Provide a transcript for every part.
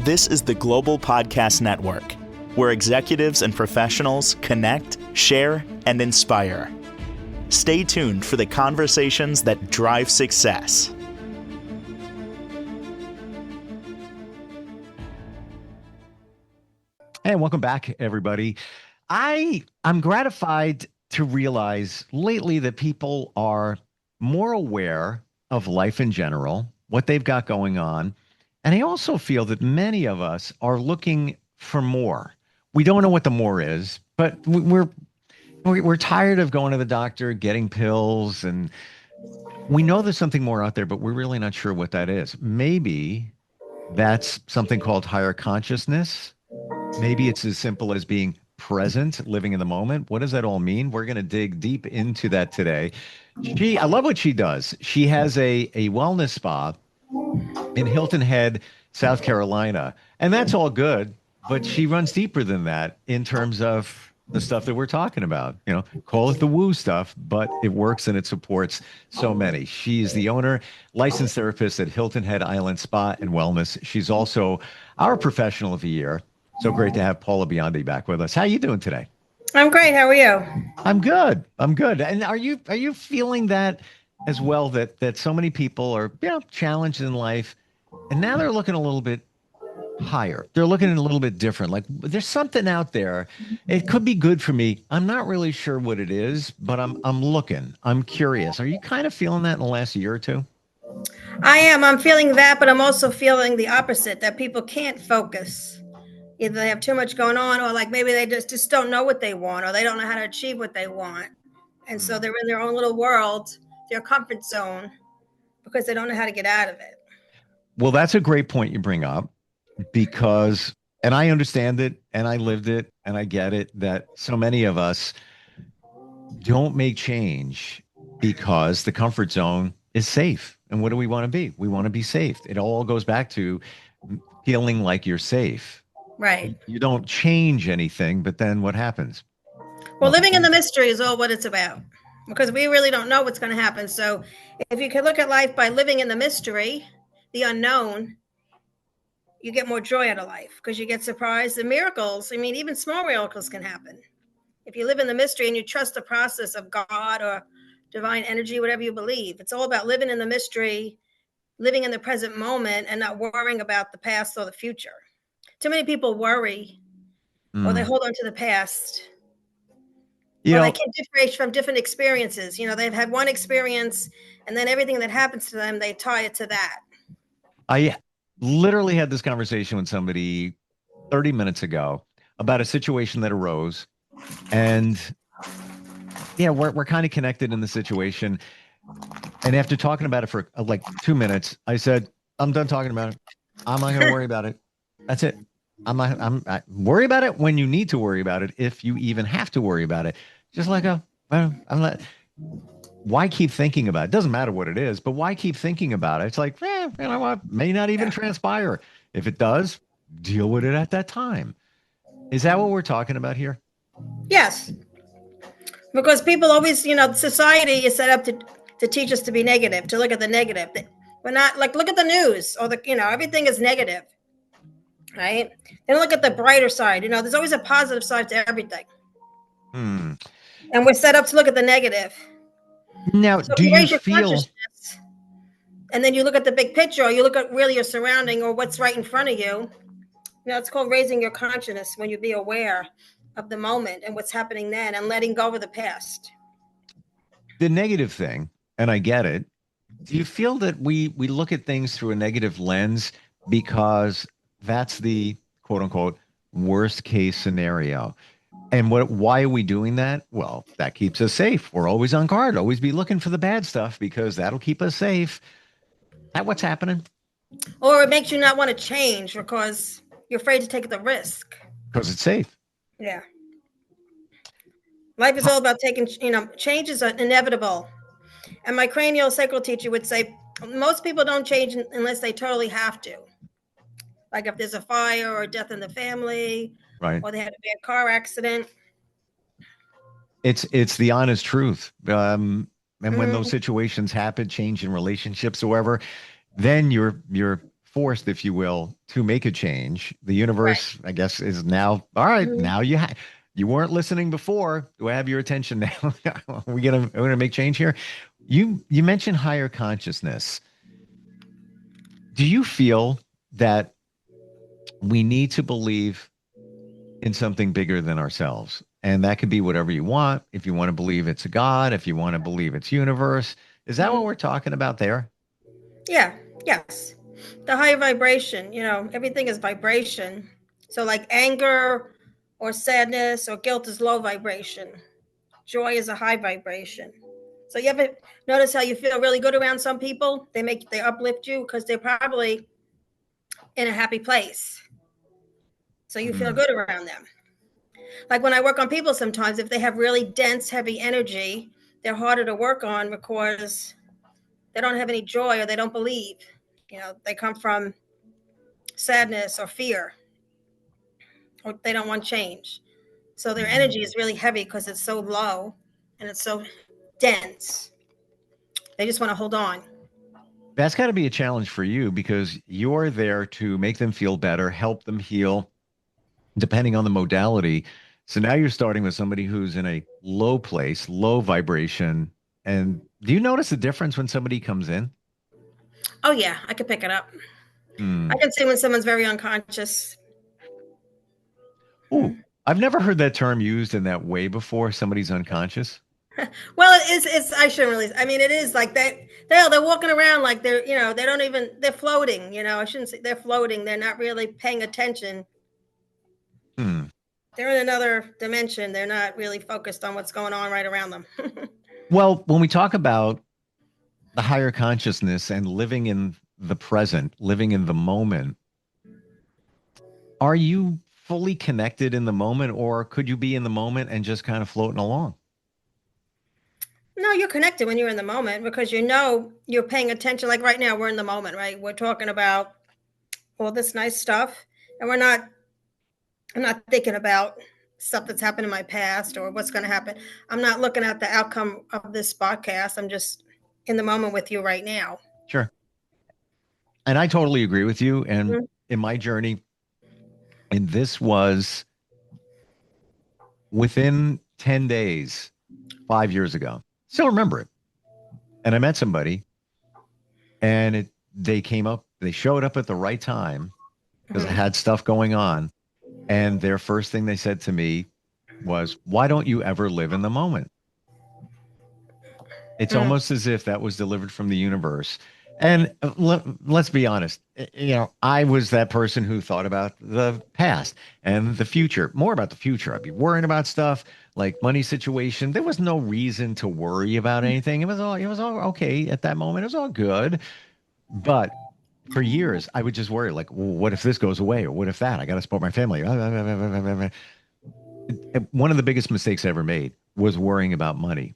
This is the Global Podcast Network, where executives and professionals connect, share, and inspire. Stay tuned for the conversations that drive success. Hey, welcome back, everybody. I'm gratified to realize lately that people are more aware of life in general, what they've got going on. And I also feel that many of us are looking for more. We don't know what the more is, but we're tired of going to the doctor, getting pills, and we know there's something more out there, but we're really not sure what that is. Maybe that's something called higher consciousness. Maybe it's as simple as being present, living in the moment. What does that all mean? We're going to dig deep into that today. I love what she does. She has a wellness spa in Hilton Head, South Carolina. And that's all good, but she runs deeper than that in terms of the stuff that we're talking about. You know, call it the woo stuff, but it works and it supports so many. She's the owner, licensed therapist at Hilton Head Island Spa and Wellness. She's also our professional of the year. So great to have Paula Biondo back with us. How are you doing today? I'm great. How are you? I'm good. And are you feeling that as well, that so many people are, challenged in life, and now they're looking a little bit higher. They're looking a little bit different. Like there's something out there. It could be good for me. I'm not really sure what it is, but I'm looking. I'm curious. Are you kind of feeling that in the last year or two? I am. I'm feeling that, but I'm also feeling the opposite, that people can't focus. Either they have too much going on, or like maybe they just don't know what they want, or they don't know how to achieve what they want. And so they're in their own little world, their comfort zone, because they don't know how to get out of it. Well, that's a great point you bring up, because, and I understand it, and I lived it, and I get it, that so many of us don't make change because the comfort zone is safe. And what do we want to be? We want to be safe. It all goes back to feeling like you're safe. Right. You don't change anything, but then what happens? Well, living in the mystery is all what it's about, because we really don't know what's going to happen. So if you can look at life by living in the mystery, the unknown, you get more joy out of life, because you get surprised and miracles. I mean, even small miracles can happen. If you live in the mystery and you trust the process of God or divine energy, whatever you believe, it's all about living in the mystery, living in the present moment, and not worrying about the past or the future. Too many people worry, or they hold on to the past. They can't differentiate from different experiences. They've had one experience, and then everything that happens to them, they tie it to that. I literally had this conversation with somebody 30 minutes ago about a situation that arose, and we're kind of connected in the situation. And after talking about it for like 2 minutes, I said, I'm done talking about it. I'm not going to worry about it. That's it. I worry about it when you need to worry about it, if you even have to worry about it. Just like why keep thinking about it? It doesn't matter what it is, but why keep thinking about it? It's like, you know what? May not even transpire. If it does, deal with it at that time. Is that what we're talking about here? Yes. Because people always, society is set up to teach us to be negative, to look at the negative. We're not like, look at the news, or everything is negative. Right? Then look at the brighter side. There's always a positive side to everything. And we're set up to look at the negative. Now, so do you feel, and then you look at the big picture, or you look at really your surrounding, or what's right in front of you. It's called raising your consciousness, when you be aware of the moment and what's happening then, and letting go of the past. The negative thing, and I get it. Do you feel that we look at things through a negative lens because that's the quote unquote worst case scenario? And why are we doing that? Well, that keeps us safe. We're always on guard, always be looking for the bad stuff, because that'll keep us safe. That what's happening? Or it makes you not want to change because you're afraid to take the risk. Because it's safe. Yeah. Life is all about taking, changes are inevitable. And my craniosacral teacher would say, most people don't change unless they totally have to. Like if there's a fire or a death in the family, right, or they had a bad car accident. It's the honest truth. And when those situations happen, change in relationships or whatever, then you're forced, if you will, to make a change. The Right. universe, I guess, is now all right. Mhm. Now you weren't listening before. Do I have your attention now? We're gonna make change here. You mentioned higher consciousness. Do you feel that we need to believe in something bigger than ourselves? And that could be whatever you want. If you want to believe it's a God, if you want to believe it's universe, is that what Mhm. we're talking about there? Yeah. Yes. The higher vibration, everything is vibration. So, like anger or sadness or guilt is low vibration. Joy is a high vibration. So, you ever notice how you feel really good around some people? They uplift you because they're probably in a happy place. So, you feel Mm, good around them. Like when I work on people, sometimes if they have really dense, heavy energy, they're harder to work on because they don't have any joy or they don't believe. They come from sadness or fear, or they don't want change. So their mm. energy is really heavy because it's so low and it's so dense. They just want to hold on. That's got to be a challenge for you because you're there to make them feel better, help them heal, depending on the modality. So now you're starting with somebody who's in a low place, low vibration. And do you notice the difference when somebody comes in? Oh, yeah, I can pick it up. I Hmm. can see when someone's very unconscious. Oh, I've never heard that term used in that way before. Somebody's unconscious. Well, I shouldn't really, I mean, it is like that. They're walking around like they don't even, they're floating, I shouldn't say they're floating. They're not really paying attention. Hmm. They're in another dimension. They're not really focused on what's going on right around them. Well, when we talk about the higher consciousness and living in the present, living in the moment, are you fully connected in the moment, or could you be in the moment and just kind of floating along? No, you're connected when you're in the moment because you're paying attention. Like right now, we're in the moment, right? We're talking about all this nice stuff, and I'm not thinking about stuff that's happened in my past or what's going to happen. I'm not looking at the outcome of this podcast. I'm just in the moment with you right now. Sure. And I totally agree with you. And Mhm. in my journey, and this was within 10 days, 5 years ago. Still remember it. And I met somebody and they showed up at the right time because I Mhm. had stuff going on. And their first thing they said to me was, "Why don't you ever live in the moment?" It's Mm. almost as if that was delivered from the universe. And let's be honest, I was that person who thought about the past and the future, more about the future. I'd be worrying about stuff like money situation. There was no reason to worry about anything. It was all okay at that moment. It was all good. But for years, I would just worry, like, well, what if this goes away? Or what if that? I got to support my family. One of the biggest mistakes I ever made was worrying about money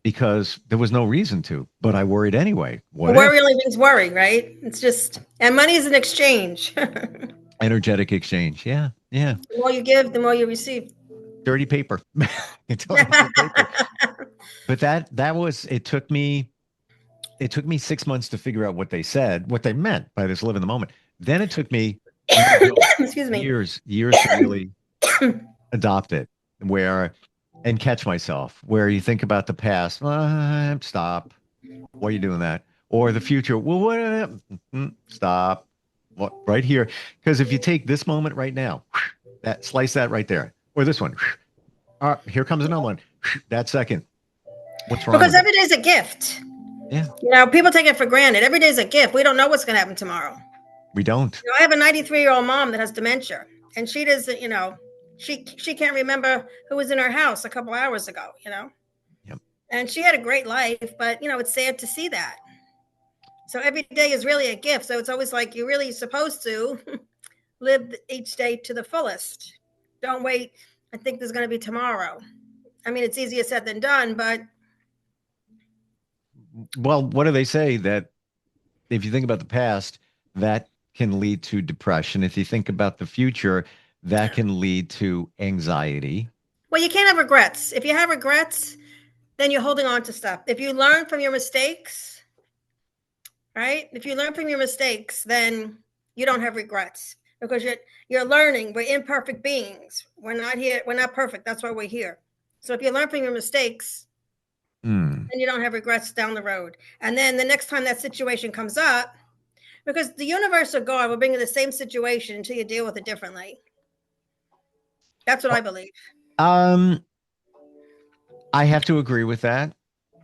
because there was no reason to, but I worried anyway. What if? Worry only brings worry, right? It's just, and money is an exchange. The Energetic exchange. Yeah. Yeah. more you give, the more you receive. Dirty paper. It's totally dirty paper. But it took me 6 months to figure out what they said, what they meant by this live in the moment. Then it took me, no joke, Excuse me. years to really adopt it, where and catch myself, where you think about the past, stop. Why are you doing that? Or the future, well, what? Stop. What? Right here. Because if you take this moment right now, that slice that right there, or this one, here comes another one. That second. What's wrong Because with it? every day's a gift. Yeah, People take it for granted. Every day's a gift. We don't know what's going to happen tomorrow. we don't. I have a 93-year-old mom that has dementia, and she doesn't, she can't remember who was in her house a couple hours ago. Yep. And she had a great life, but it's sad to see that. So every day is really a gift. So it's always like you're really supposed to live each day to the fullest. Don't wait. I think there's going to be tomorrow. I mean, it's easier said than done, but Well, what do they say that if you think about the past, that can lead to depression. If you think about the future, that can lead to anxiety. well, you can't have regrets. If you have regrets, then you're holding on to stuff. If you learn from your mistakes, right? If you learn from your mistakes, then you don't have regrets because you're learning. We're imperfect beings. We're not here. We're not perfect. That's why we're here. So if you learn from your mistakes, then you don't have regrets down the road. And then the next time that situation comes up, because the universe or God will bring you the same situation until you deal with it differently. That's what I believe. I have to agree with that.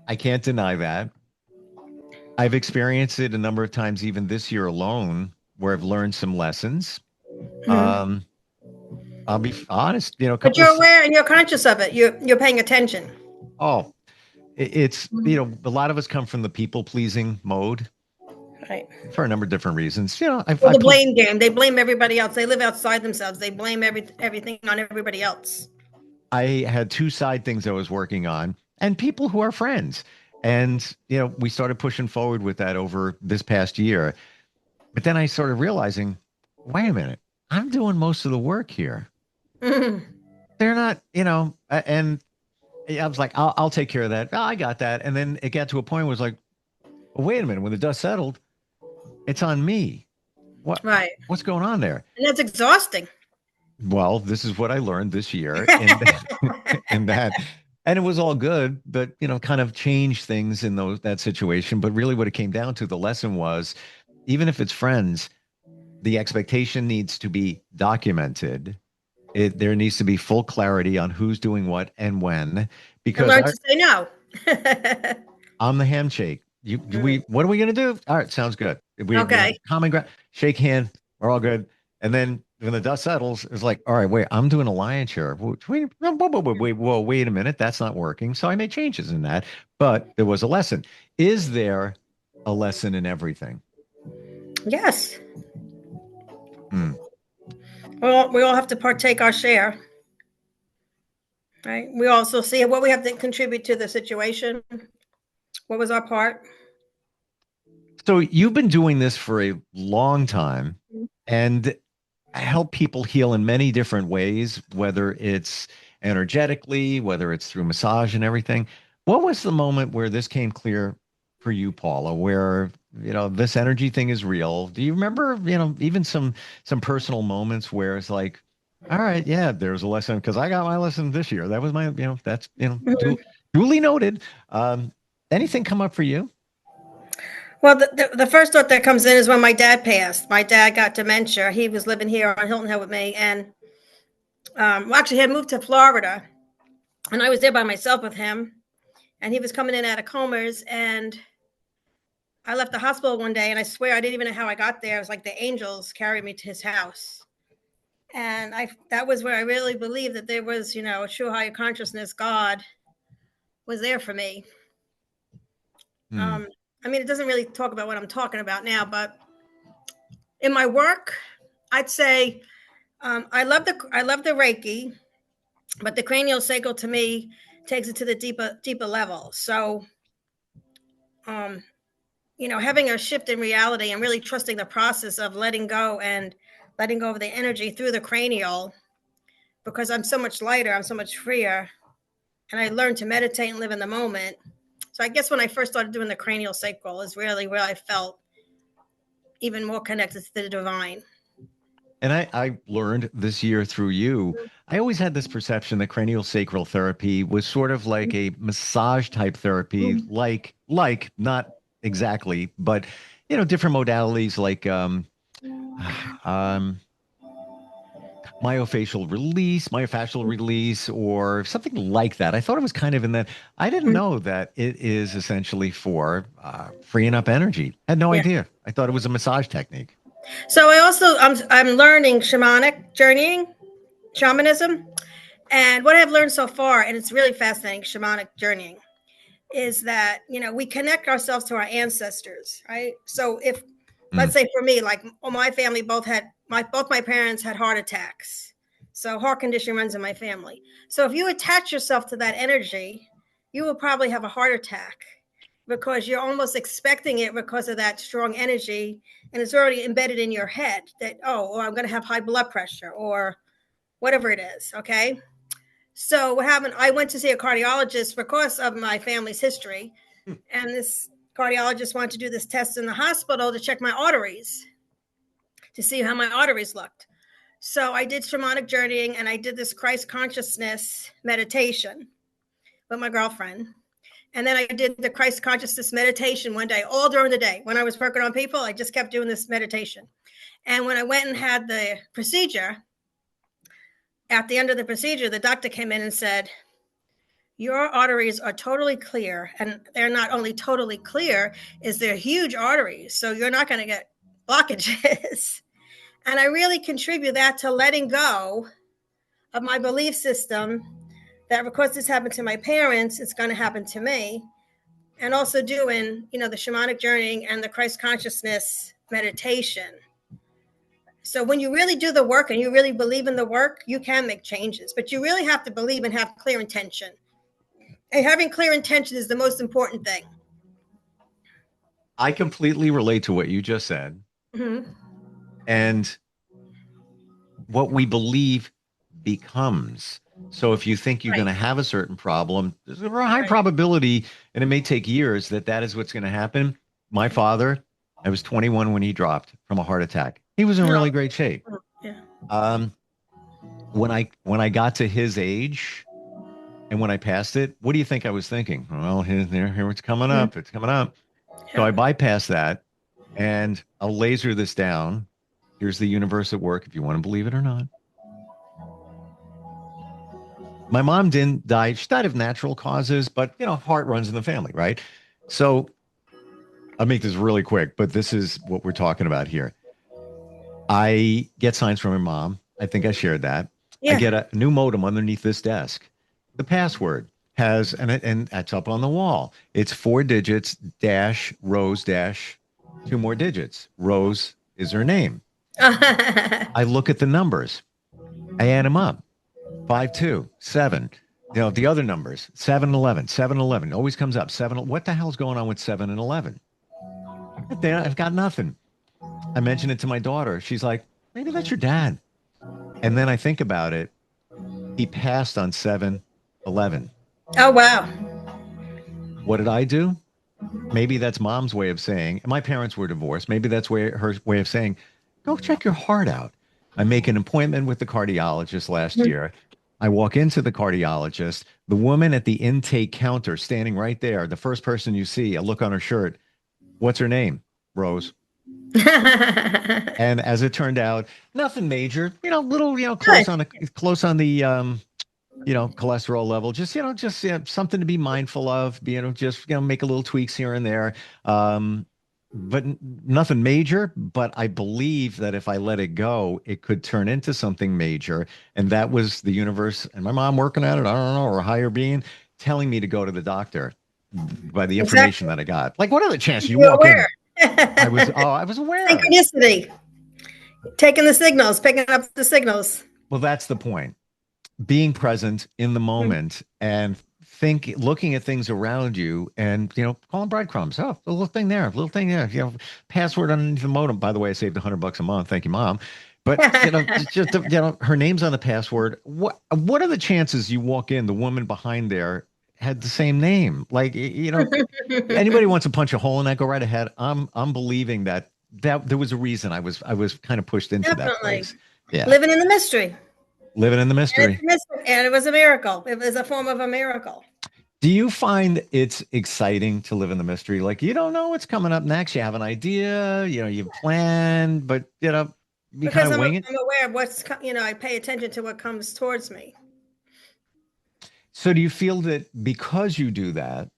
I can't deny that. I've experienced it a number of times, even this year alone, where I've learned some lessons. Um, I'll be honest, a But couple you're of, aware and you're conscious of it. You're paying attention. oh, it's, a lot of us come from the people pleasing mode Right. for a number of different reasons. Or the blame game. They blame everybody else. They live outside themselves. They blame everything on everybody else. I had two side things I was working on and people who are friends. And, we started pushing forward with that over this past year. But then I started realizing, wait a minute, I'm doing most of the work here. They're not, and I was like, I'll take care of that. Oh, I got that. And then it got to a point where it was like, well, wait a minute, when the dust settled, it's on me. Right. What's going on there? And that's exhausting. Well, this is what I learned this year in that, and it was all good, but kind of changed things in that situation. But really, what it came down to, the lesson was, even if it's friends, the expectation needs to be documented. There needs to be full clarity on who's doing what and when, because learn to say no. I'm the handshake. What are we going to do? All right, sounds good. We have common ground. Shake hand. We're all good. And then when the dust settles, it's like, all right, wait, I'm doing a lion share. Wait, wait a minute. That's not working. So I made changes in that, but there was a lesson. Is there a lesson in everything? Yes. Well, we all have to partake our share. Right. We also see what we have to contribute to the situation. What was our part? So you've been doing this for a long time and help people heal in many different ways, whether it's energetically, whether it's through massage and everything. What was the moment where this came clear for you, Paula, where, this energy thing is real? Do you remember, even some personal moments where it's like, all right, yeah, there's a lesson, because I got my lesson this year. That was my, that's, duly noted. Anything come up for you? Well, the first thought that comes in is when my dad passed. My dad got dementia. He was living here on Hilton Head with me, and actually, he had moved to Florida, and I was there by myself with him. And he was coming in out of comas, and I left the hospital one day, and I swear I didn't even know how I got there. It was like the angels carried me to his house, and that was where I really believed that there was, a true higher consciousness, God, was there for me. I mean, it doesn't really talk about what I'm talking about now, but in my work, I'd say I love the Reiki, but the cranial sacral to me takes it to the deeper level. So, having a shift in reality and really trusting the process of letting go of the energy through the cranial, because I'm so much lighter, I'm so much freer, and I learned to meditate and live in the moment. So I guess when I first started doing the cranial sacral is really where I felt even more connected to the divine. And I learned this year through you, I always had this perception that cranial sacral therapy was sort of like a massage type therapy, like not exactly, but different modalities like myofascial release, or something like that. I thought it was kind of in that. I didn't know that it is essentially for freeing up energy. I had no idea. I thought it was a massage technique. So I'm learning shamanism, and what I've learned so far, and it's really fascinating, shamanic journeying, is that we connect ourselves to our ancestors, right? So if let's say for me, like my family both my parents had heart attacks, so heart condition runs in my family. So if you attach yourself to that energy, you will probably have a heart attack, because you're almost expecting it because of that strong energy, and it's already embedded in your head that, or I'm going to have high blood pressure or whatever it is. Okay. So what happened, I went to see a cardiologist because of my family's history, and this cardiologist wanted to do this test in the hospital to check my arteries, to see how my arteries looked. So I did shamanic journeying, and I did this Christ consciousness meditation with my girlfriend. And then I did the Christ consciousness meditation one day, all during the day. When I was working on people, I just kept doing this meditation. And when I went and had the procedure, at the end of the procedure, the doctor came in and said, your arteries are totally clear. And they're not only totally clear, is they're huge arteries. So you're not going to get blockages. And I really contribute that to letting go of my belief system that because this happened to my parents, it's going to happen to me. And also doing, the shamanic journeying and the Christ consciousness meditation. So when you really do the work and you really believe in the work, you can make changes. But you really have to believe and have clear intention. And having clear intention is the most important thing. I completely relate to what you just said. Mm-hmm. And what we believe becomes. So if you think you're Right. going to have a certain problem, there's a high Right. probability, and it may take years, that is what's going to happen. My father, I was 21 when he dropped from a heart attack. He was in really great shape. Yeah. When I got to his age and when I passed it, what do you think I was thinking? Well, here it's coming up. It's coming up. So I bypassed that, and I'll laser this down. Here's the universe at work, if you want to believe it or not. My mom didn't die. She died of natural causes, but heart runs in the family, right? So I'll make this really quick, but this is what we're talking about here. I get signs from my mom. I think I shared that. Yeah. I get a new modem underneath this desk. The password has, and that's up on the wall. It's 4 digits, dash, Rose, dash, 2 more digits. Rose is her name. I look at the numbers. I add them up. 5, 2, 7. The other numbers, 7, 11, 7, 11, always comes up. 7. What the hell's going on with 7 and 11? I've got nothing. I mention it to my daughter. She's like, maybe that's your dad. And then I think about it. He passed on 7/11. Oh, wow. What did I do? Maybe that's mom's way of saying, and my parents were divorced. Maybe that's her way of saying, go check your heart out. I make an appointment with the cardiologist last year. I walk into the cardiologist. The woman at the intake counter standing right there, the first person you see, a look on her shirt. What's her name? Rose. And as it turned out, nothing major, little, close on the cholesterol level, just something to be mindful of, just, make a little tweaks here and there. But nothing major. But I believe that if I let it go, it could turn into something major. And that was the universe and my mom working at it, I don't know, or a higher being telling me to go to the doctor by the information that I got. Like, what are the chances you walk in? I was aware. Synchronicity. Taking the signals, picking up the signals. Well, that's the point. Being present in the moment and looking at things around you and, calling breadcrumbs. Oh, a little thing there, password underneath the modem. By the way, I saved $100 a month. Thank you, Mom. But, just, her name's on the password. What are the chances you walk in, the woman behind there had the same name? Like, anybody wants to punch a hole in that, go right ahead. I'm believing that there was a reason I was kind of pushed into that place. Yeah. Living in the mystery. Living in the mystery. And it was a miracle. It was a form of a miracle. Do you find it's exciting to live in the mystery? Like, you don't know what's coming up next. You have an idea, you plan, but, you kind of wing it. I'm aware of what's, I pay attention to what comes towards me. So do you feel that because you do that,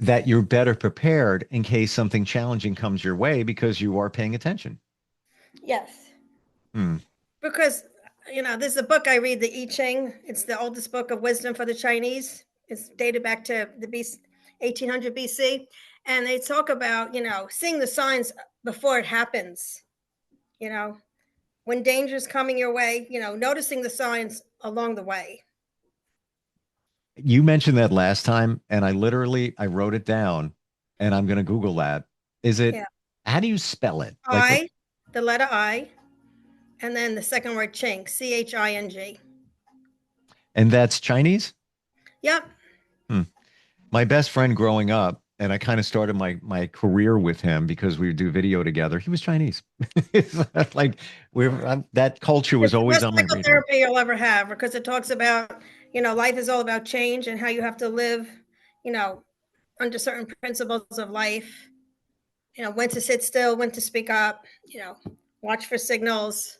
that you're better prepared in case something challenging comes your way because you are paying attention? Yes. Because, there's a book I read, the I Ching. It's the oldest book of wisdom for the Chinese. It's dated back to the 1800 BC. And they talk about, seeing the signs before it happens. When danger's coming your way, noticing the signs along the way. You mentioned that last time, and I wrote it down, and I'm going to Google that. Is it, how do you spell it? The letter I, and then the second word Ching, Ching. And that's Chinese? Yep. My best friend growing up, and I kind of started my career with him because we would do video together. He was Chinese. Like that culture was It's the always best on my radar. psychotherapy you'll ever have because it talks about, life is all about change and how you have to live, you know, under certain principles of life, when to sit still, when to speak up, watch for signals,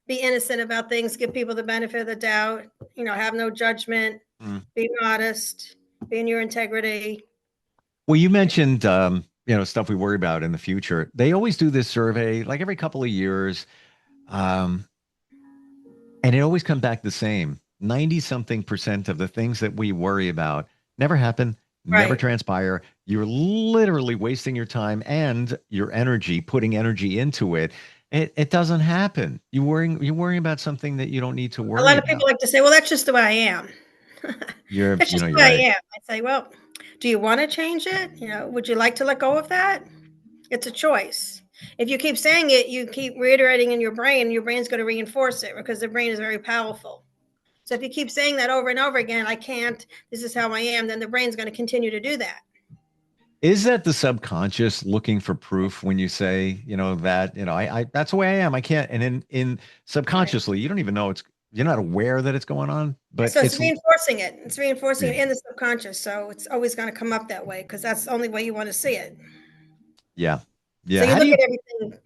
be innocent about things, give people the benefit of the doubt, have no judgment, Mm. be modest, be in your integrity. Well, you mentioned stuff we worry about in the future. They always do this survey like every couple of years. Um, and it always comes back the same. 90 something percent of the things that we worry about never happen, never Right. transpire. You're literally wasting your time and your energy, putting energy into it. It doesn't happen. You're worrying about something that you don't need to A worry lot of people about. like to say, well, that's just the way I am. You're, That's you just know, the you're way right. I am. I say, well, do you want to change it? Would you like to let go of that? It's a choice. If you keep saying it, you keep reiterating in your brain, and your brain's going to reinforce it because the brain is very powerful. So if you keep saying that over and over again, I can't, this is how I am, then the brain's going to continue to do that. Is that the subconscious looking for proof when you say, that, I that's the way I am. I can't. And in Right. subconsciously, you don't even know you're not aware that it's going on, but So it's it's, reinforcing it. It's reinforcing yeah. it in the subconscious. So it's always going to come up that way because that's the only way you want to see it. Yeah. So Yeah. you look at everything,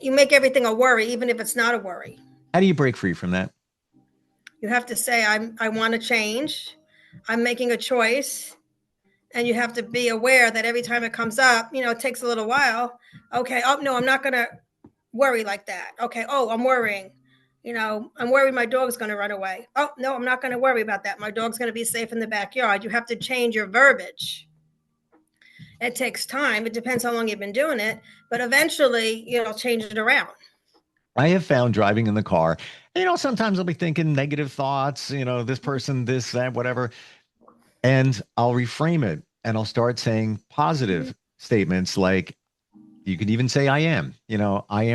you make everything a worry, even if it's not a worry. How do you break free from that? You have to say, I want to change. I'm making a choice. And you have to be aware that every time it comes up, it takes a little while. Okay. Oh, no, I'm not going to worry like that. Okay. Oh, I'm worrying. I'm worried my dog's going to run away. Oh, no, I'm not going to worry about that. My dog's going to be safe in the backyard. You have to change your verbiage. It takes time. It depends how long you've been doing it, but eventually you'll change it around. I have found driving in the car, sometimes I'll be thinking negative thoughts, this person, this, that, whatever. And I'll reframe it and I'll start saying positive statements like, you could even say, I am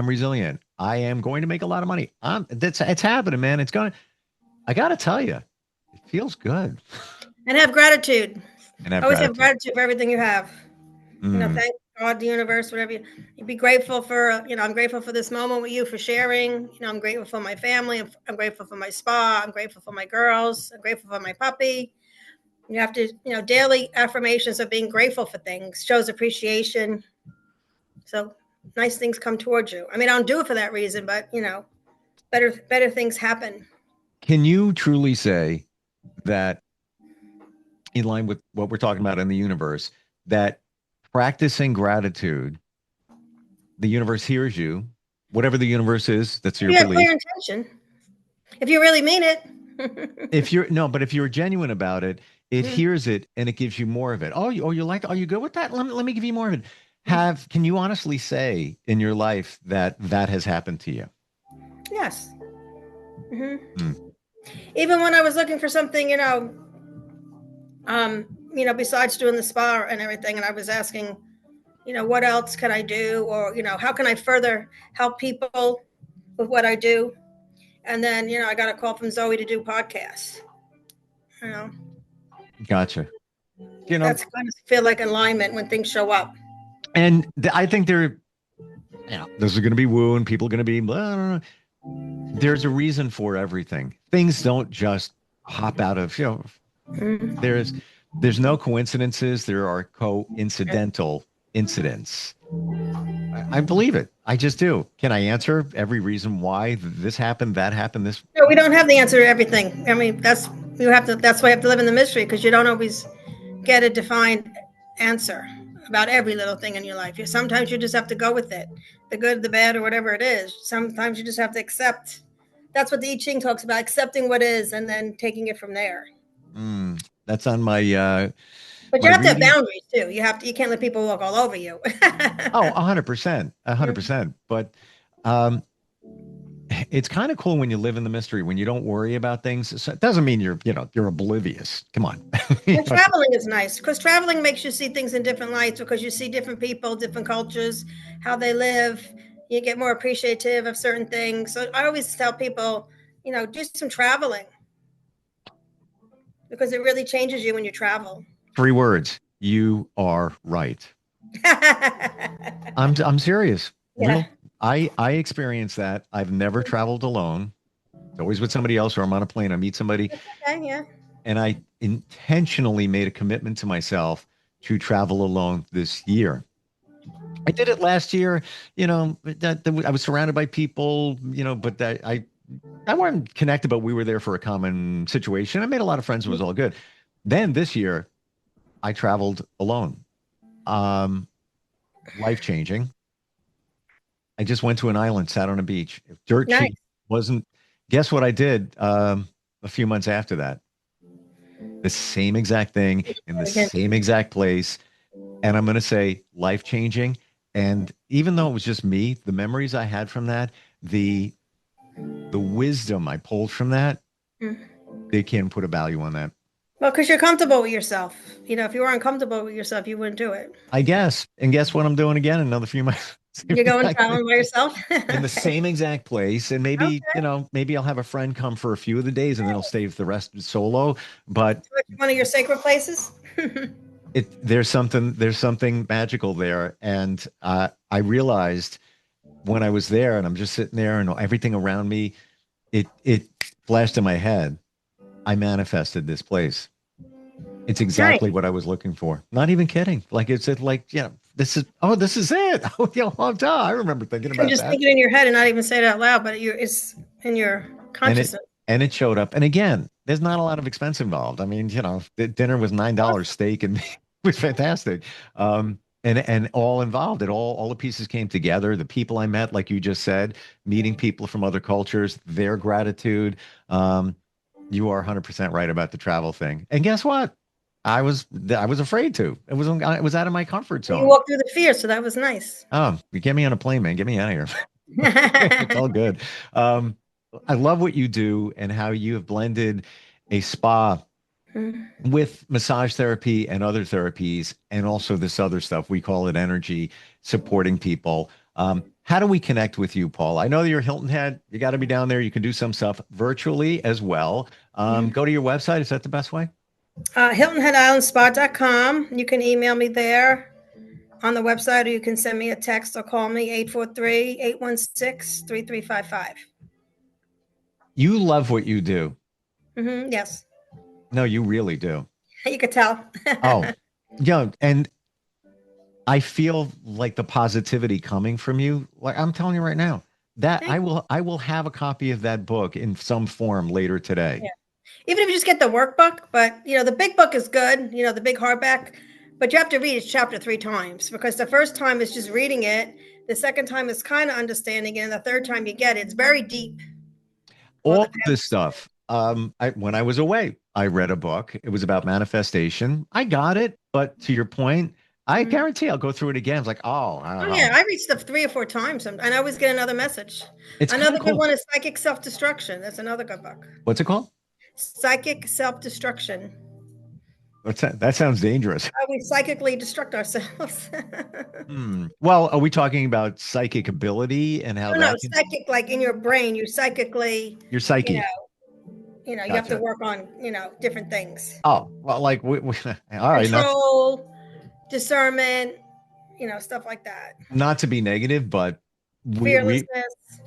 resilient. I am going to make a lot of money. It's happening, man. I got to tell you, it feels good. And have gratitude. And have Always have gratitude. gratitude for everything you have. Mm, Thank God, the universe, whatever you be grateful for. I'm grateful for this moment with you, for sharing. I'm grateful for my family. I'm grateful for my spa. I'm grateful for my girls. I'm grateful for my puppy. You have to, daily affirmations of being grateful for things shows appreciation. So nice things come towards you. I mean, I don't do it for that reason, but better things happen. can you truly say that, in line with what we're talking about in the universe, that practicing gratitude, the universe hears you, whatever the universe is, that's If your you have clear belief. intention, if you really mean it. If you're no, but if you're genuine about it, it Mhm. hears it and it gives you more of it. You like, are you good with that? Let me give you more of it. Can you honestly say in your life that that has happened to you? Yes. Hmm. Hmm. Even when I was looking for something, besides doing the spa and everything, and I was asking, what else can I do? Or, how can I further help people with what I do? And then, I got a call from Zoe to do podcasts. You know, Gotcha. You know, that's kind of feel like alignment when things show up. and I think this is going to be woo and people are going to be blah. There's a reason for everything. Things don't just pop out of, Mhm. there's there's no coincidences. There are coincidental incidents. I believe it. I just do. Can I answer every reason why this happened, that happened, this? No, we don't have the answer to everything. I mean, that's that's why you have to live in the mystery because you don't always get a defined answer about every little thing in your life. Sometimes you just have to go with it, the good, the bad, or whatever it is. Sometimes you just have to accept. That's what the I Ching talks about: accepting what is and then taking it from there. That's on my But my you have to have reading. boundaries too. You can't let people walk all over you. Oh, 100%, 100%. But um, it's kind of cool when you live in the mystery, when you don't worry about things. So it doesn't mean you're oblivious. Come on. And traveling is nice because traveling makes you see things in different lights because you see different people, different cultures, how they live. You get more appreciative of certain things. So I always tell people, do some traveling because it really changes you when you travel. 3 words. You are right. I'm serious. Yeah. Real. I experienced that. I've never traveled alone. It's always with somebody else, or I'm on a plane. I meet somebody, Okay, yeah. and I intentionally made a commitment to myself to travel alone this year. I did it last year, I was surrounded by people, but that I wasn't connected, but we were there for a common situation. I made a lot of friends. It was all good. Then this year, I traveled alone. Um, Life changing. I just went to an island, sat on a beach. If dirt Nice. cheap wasn't, guess what I did a few months after that? The same exact thing in the Again. same exact place. And I'm going to say life changing. And even though it was just me, the memories I had from that, the wisdom I pulled from that, Mm. they can't put a value on that. Well, because you're comfortable with yourself. If you weren't comfortable with yourself, you wouldn't do it. I guess. And guess what I'm doing again in another few months? You're going traveling by yourself? In the same exact place. And maybe, Okay. maybe I'll have a friend come for a few of the days and then I'll stay for the rest solo. But One of your sacred places? there's something magical there. And I realized when I was there and I'm just sitting there and everything around me, it flashed in my head. I manifested this place. It's exactly Nice. what I was looking for. Not even kidding. Like it's like, this is it. Oh, duh. I remember thinking You can about just that. think it in your head and not even say it out loud, but it's in your And it consciousness. and it showed up. And again, there's not a lot of expense involved. I mean, the dinner was $9 steak and it was fantastic. And all involved. All the pieces came together. The people I met, like you just said, meeting people from other cultures, their gratitude. You are 100% right about the travel thing. And guess what? I was afraid to. It was out of my comfort You zone. walked through the fear, so that was nice. Oh, you get me on a plane, man. Get me out of here. It's all good. I love what you do and how you have blended a spa with massage therapy and other therapies, and also this other stuff. We call it energy, supporting people. How do we connect with you, Paul? I know that you're a Hilton head. You got to be down there. You can do some stuff virtually as well. Go to your website. Is that the best way? HiltonHeadIslandSpa.com. You can email me there on the website, or you can send me a text or call me 843-816-3355. You love what you do. Yes, No, you really do. you could tell. Oh, and I feel like the positivity coming from you. Like I'm telling you right now, that I will have a copy of that book in some form later today. Yeah. Even if you just get the workbook, but the big book is good, the big hardback, but you have to read each chapter 3 times, because the first time is just reading it. The second time is kind of understanding it. And the third time you get it. It's very deep. All this stuff. When I was away, I read a book. It was about manifestation. I got it. But to your point, I guarantee I'll go through it again. It's like, yeah, I read stuff 3 or 4 times, and I always get another message. It's another good cool. one is Psychic Self-Destruction. That's another good book. What's it called? Psychic Self-Destruction. What's that? That sounds dangerous. How we psychically destruct ourselves. Well, are we talking about psychic ability and how No, psychic, like in your brain, you psychically, your psyche? you have to work on, different things. Oh, well, like all right. Control, discernment, stuff like that. Not to be negative, but Fearlessness.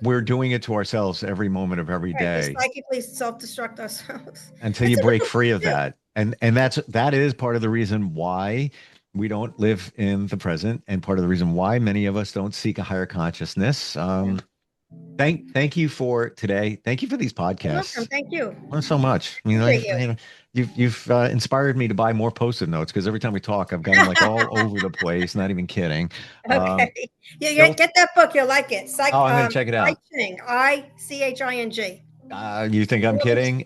we're doing it to ourselves every moment of every day. We psychically self-destruct ourselves Until you break free of that. And that is part of the reason why we don't live in the present, and part of the reason why many of us don't seek a higher consciousness. Thank you for today. Thank you for these podcasts. Welcome. Thank you. Learn so much. You've inspired me to buy more Post-it notes, because every time we talk, I've got them like all over the place. Not even kidding. Okay. Get that book. You'll like it. I'm going to check it out. ICHING. You think I'm kidding?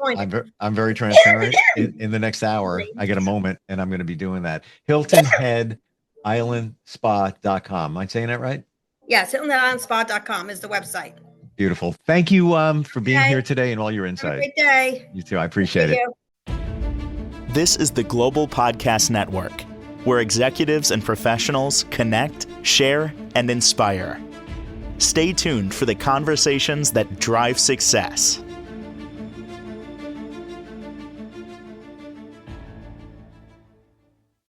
I'm very transparent. In the next hour, I get a moment, and I'm going to be doing that. HiltonHeadIslandSpa.com. Am I saying that right? Yes, HiltonHeadIslandSpa.com is the website. Beautiful. Thank you for being here today and all your insight. Have a great day. You too. I appreciate it. This is the Global Podcast Network, where executives and professionals connect, share, and inspire. Stay tuned for the conversations that drive success.